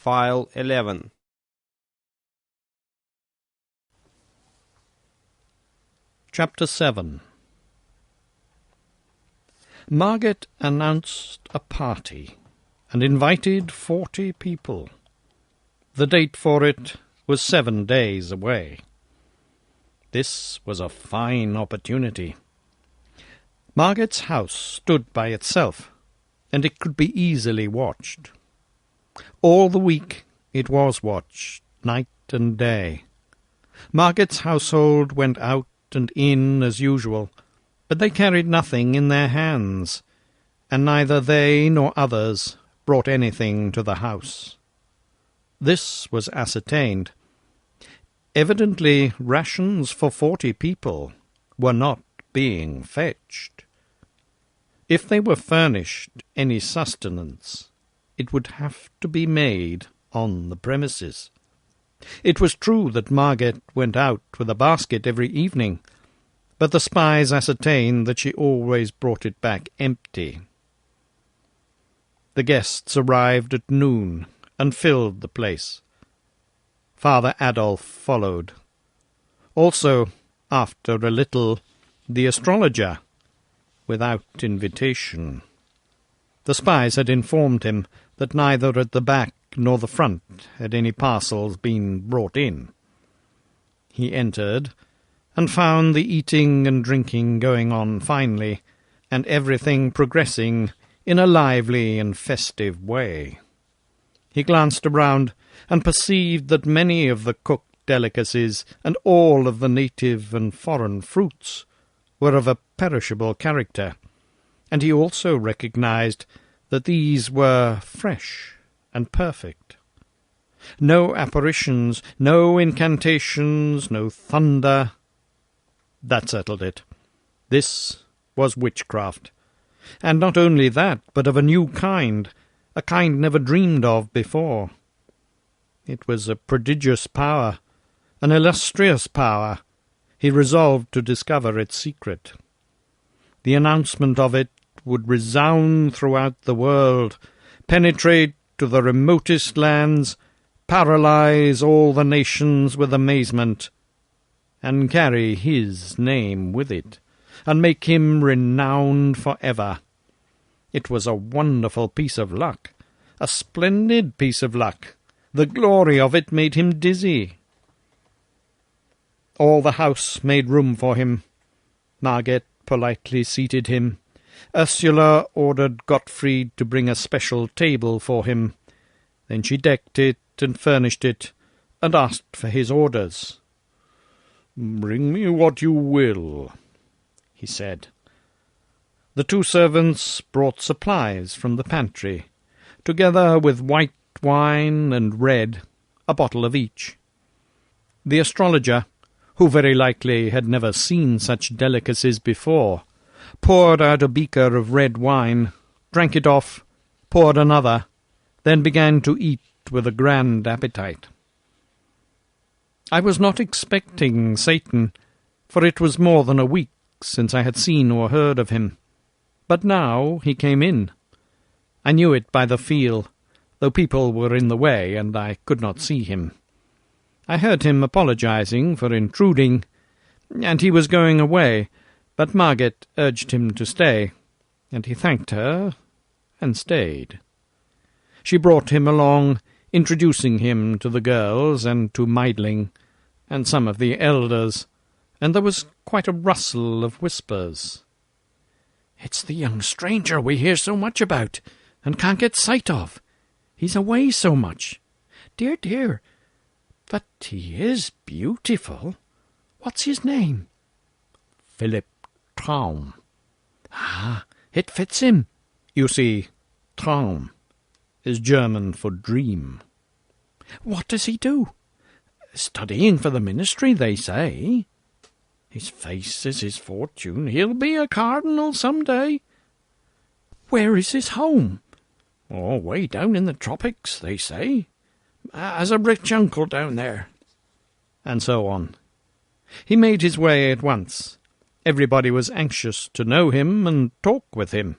File 11. Chapter 7. Margaret announced a party and invited 40 people. The date for it was 7 days away. This was a fine opportunity. Margaret's house stood by itself, and it could be easily watched. All the week it was watched, night and day. Margaret's household went out and in as usual, but they carried nothing in their hands, and neither they nor others brought anything to the house. This was ascertained. Evidently rations for 40 people were not being fetched. If they were furnished any sustenance, it would have to be made on the premises. It was true that Margaret went out with a basket every evening, but the spies ascertained that she always brought it back empty. The guests arrived at noon and filled the place. Father Adolf followed. Also, after a little, the astrologer, without invitation. The spies had informed him that neither at the back nor the front had any parcels been brought in. He entered, and found the eating and drinking going on finely, and everything progressing in a lively and festive way. He glanced around, and perceived that many of the cooked delicacies and all of the native and foreign fruits were of a perishable character, and he also recognized that these were fresh and perfect. No apparitions, no incantations, no thunder. That settled it. This was witchcraft. And not only that, but of a new kind, a kind never dreamed of before. It was a prodigious power, an illustrious power. He resolved to discover its secret. The announcement of it would resound throughout the world, penetrate to the remotest lands, paralyze all the nations with amazement, and carry his name with it, and make him renowned forever. It was a wonderful piece of luck, a splendid piece of luck. The glory of it made him dizzy. All the house made room for him. Margaret politely seated him. Ursula ordered Gottfried to bring a special table for him. Then she decked it and furnished it, and asked for his orders. "Bring me what you will," he said. The 2 servants brought supplies from the pantry, together with white wine and red, a bottle of each. The astrologer, who very likely had never seen such delicacies before, poured out a beaker of red wine, drank it off, poured another, then began to eat with a grand appetite. I was not expecting Satan, for it was more than a week since I had seen or heard of him. But now he came in. I knew it by the feel, though people were in the way, and I could not see him. I heard him apologizing for intruding, and he was going away, but Margaret urged him to stay, and he thanked her, and stayed. She brought him along, introducing him to the girls and to Meidling, and some of the elders, and there was quite a rustle of whispers. "It's the young stranger we hear so much about, and can't get sight of. He's away so much. Dear, dear, but he is beautiful. What's his name?" "Philip Traum." "Ah, it fits him." You see, Traum is German for dream. "What does he do?" "Studying for the ministry, they say." "His face is his fortune. He'll be a cardinal some day." "Where is his home?" "Oh, way down in the tropics, they say. Has a rich uncle down there." And so on. He made his way at once. Everybody was anxious to know him and talk with him.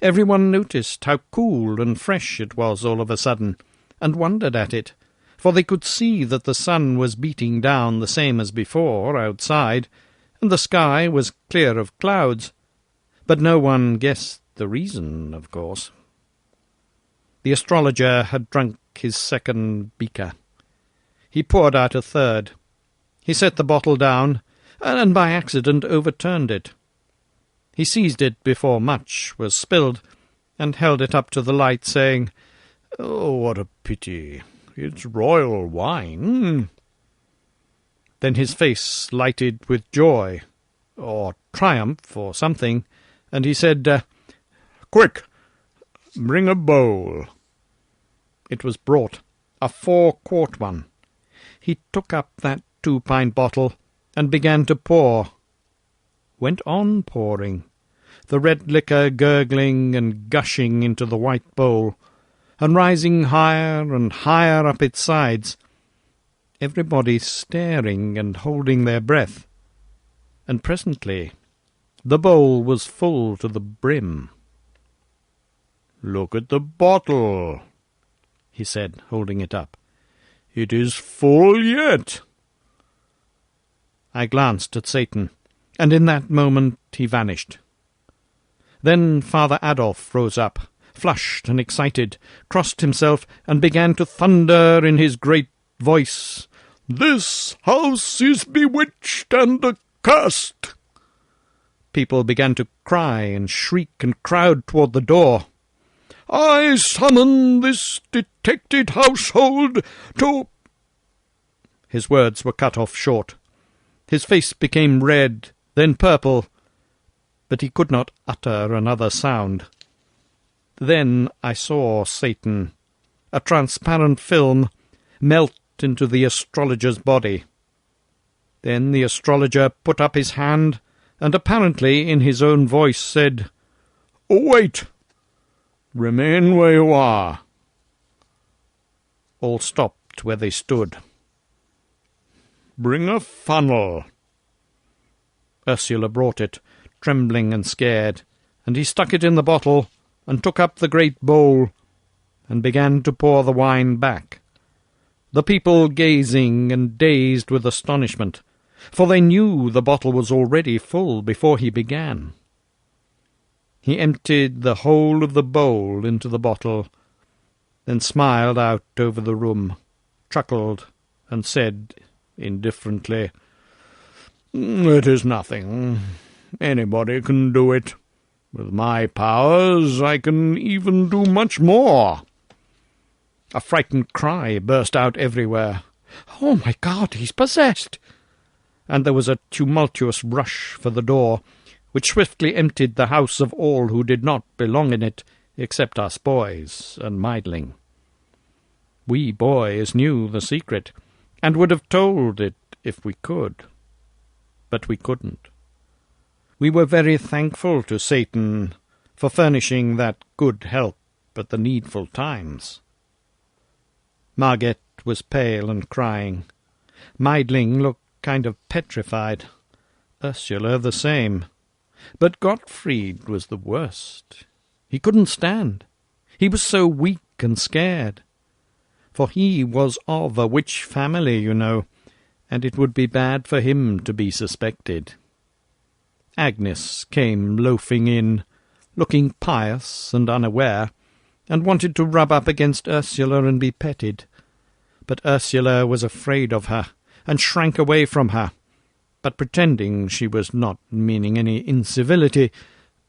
Everyone noticed how cool and fresh it was all of a sudden, and wondered at it, for they could see that the sun was beating down the same as before outside, and the sky was clear of clouds, but no one guessed the reason, of course. The astrologer had drunk his second beaker. He poured out a third. He set the bottle down, and by accident overturned it. He seized it before much was spilled, and held it up to the light, saying, "Oh, what a pity! It's royal wine." Then his face lighted with joy, or triumph, or something, and he said, "Quick, bring a bowl." It was brought, a 4-quart one. He took up that 2-pint bottle, and began to pour. Went on pouring, the red liquor gurgling and gushing into the white bowl, and rising higher and higher up its sides, everybody staring and holding their breath, and presently the bowl was full to the brim. "Look at the bottle," he said, holding it up. "It is full yet." I glanced at Satan, and in that moment he vanished. Then Father Adolf rose up, flushed and excited, crossed himself, and began to thunder in his great voice, "This house is bewitched and accursed." People began to cry and shriek and crowd toward the door. "I summon this detected household to—" His words were cut off short. His face became red, then purple, but he could not utter another sound. Then I saw Satan, a transparent film, melt into the astrologer's body. Then the astrologer put up his hand, and apparently in his own voice said, "Wait! Remain where you are." All stopped where they stood. "Bring a funnel." Ursula brought it, trembling and scared, and he stuck it in the bottle, and took up the great bowl, and began to pour the wine back. The people gazing and dazed with astonishment, for they knew the bottle was already full before he began. He emptied the whole of the bowl into the bottle, then smiled out over the room, chuckled, and said indifferently, "It is nothing. Anybody can do it. With my powers I can even do much more." A frightened cry burst out everywhere. "Oh, my God, he's possessed!" And there was a tumultuous rush for the door, which swiftly emptied the house of all who did not belong in it, except us boys and Meidling. We boys knew the secret, and would have told it if we could. But we couldn't. We were very thankful to Satan for furnishing that good help at the needful times. Marget was pale and crying. Meidling looked kind of petrified. Ursula the same. But Gottfried was the worst. He couldn't stand. He was so weak and scared. For he was of a witch family, you know, and it would be bad for him to be suspected. Agnes came loafing in, looking pious and unaware, and wanted to rub up against Ursula and be petted. But Ursula was afraid of her, and shrank away from her, but pretending she was not meaning any incivility,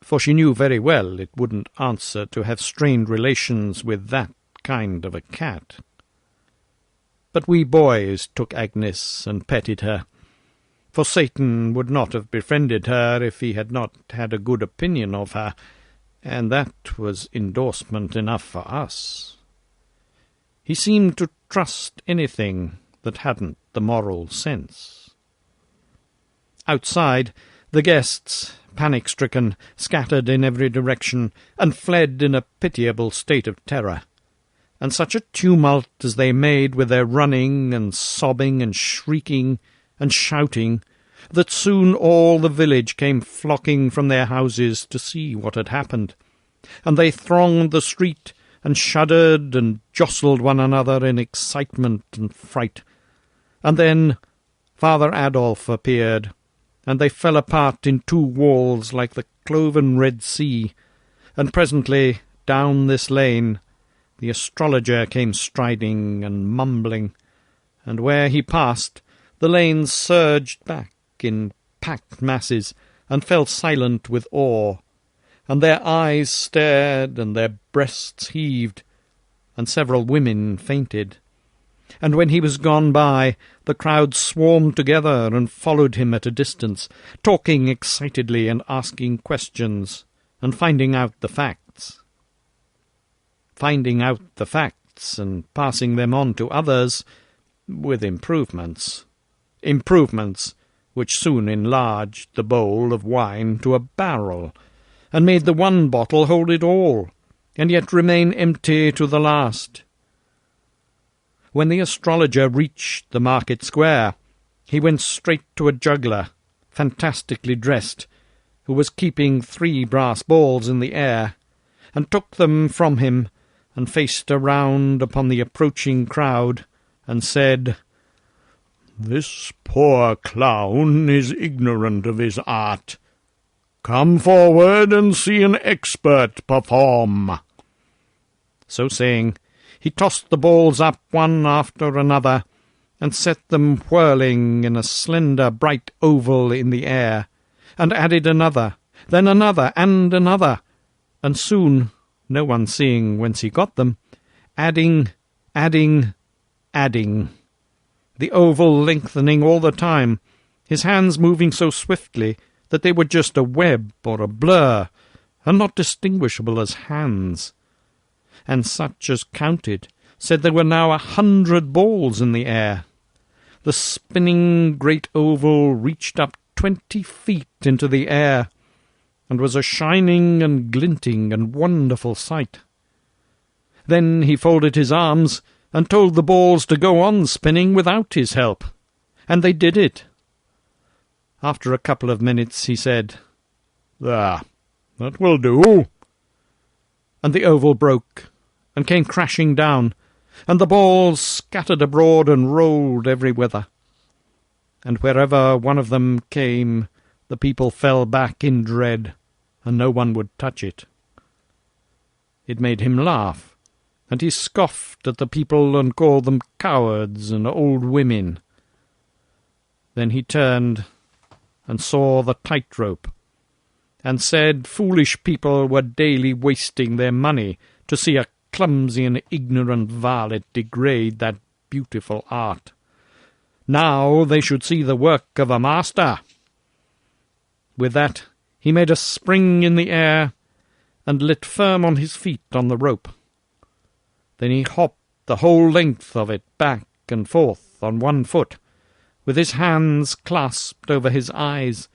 for she knew very well it wouldn't answer to have strained relations with that kind of a cat. But we boys took Agnes and petted her, for Satan would not have befriended her if he had not had a good opinion of her, and that was endorsement enough for us. He seemed to trust anything that hadn't the moral sense. Outside, the guests, panic-stricken, scattered in every direction, and fled in a pitiable state of terror. And such a tumult as they made with their running and sobbing and shrieking and shouting, that soon all the village came flocking from their houses to see what had happened, and they thronged the street and shuddered and jostled one another in excitement and fright. And then Father Adolf appeared, and they fell apart in two walls like the cloven Red Sea, and presently down this lane the astrologer came striding and mumbling, and where he passed the lane surged back in packed masses and fell silent with awe, and their eyes stared and their breasts heaved, and several women fainted. And when he was gone by, the crowd swarmed together and followed him at a distance, talking excitedly and asking questions, and finding out the facts. Finding out the facts and passing them on to others, with improvements. Improvements which soon enlarged the bowl of wine to a barrel, and made the one bottle hold it all, and yet remain empty to the last. When the astrologer reached the market square, he went straight to a juggler, fantastically dressed, who was keeping 3 brass balls in the air, and took them from him, and faced around upon the approaching crowd, and said, "This poor clown is ignorant of his art. Come forward and see an expert perform." So saying, he tossed the balls up one after another, and set them whirling in a slender bright oval in the air, and added another, then another, and another, and soon, no one seeing whence he got them, adding, the oval lengthening all the time, his hands moving so swiftly that they were just a web or a blur, and not distinguishable as hands. And such as counted said there were now 100 balls in the air. The spinning great oval reached up 20 feet into the air, and was a shining and glinting and wonderful sight. Then he folded his arms, and told the balls to go on spinning without his help, and they did it. After a couple of minutes he said, "There, that will do," and the oval broke, and came crashing down, and the balls scattered abroad and rolled every whither. And wherever one of them came, the people fell back in dread, and no one would touch it. It made him laugh, and he scoffed at the people and called them cowards and old women. Then he turned and saw the tightrope, and said foolish people were daily wasting their money to see a clumsy and ignorant varlet degrade that beautiful art. Now they should see the work of a master. With that he made a spring in the air, and lit firm on his feet on the rope. Then he hopped the whole length of it back and forth on one foot, with his hands clasped over his eyes,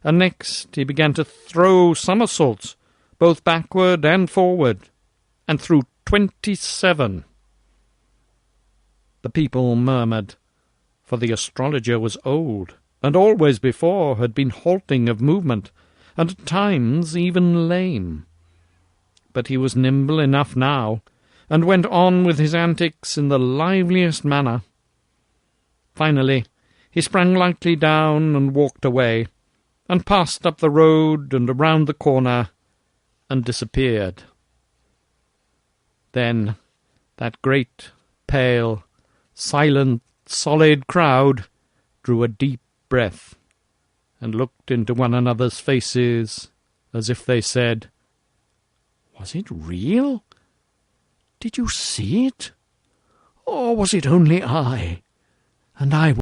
and next he began to throw somersaults, both backward and forward, and threw 27. The people murmured, for the astrologer was old, and always before had been halting of movement, and at times even lame. But he was nimble enough now, and went on with his antics in the liveliest manner. Finally he sprang lightly down and walked away, and passed up the road and around the corner, and disappeared. Then that great, pale, silent, solid crowd drew a deep breath, and looked into one another's faces, as if they said, "Was it real? Did you see it? Or was it only I? And I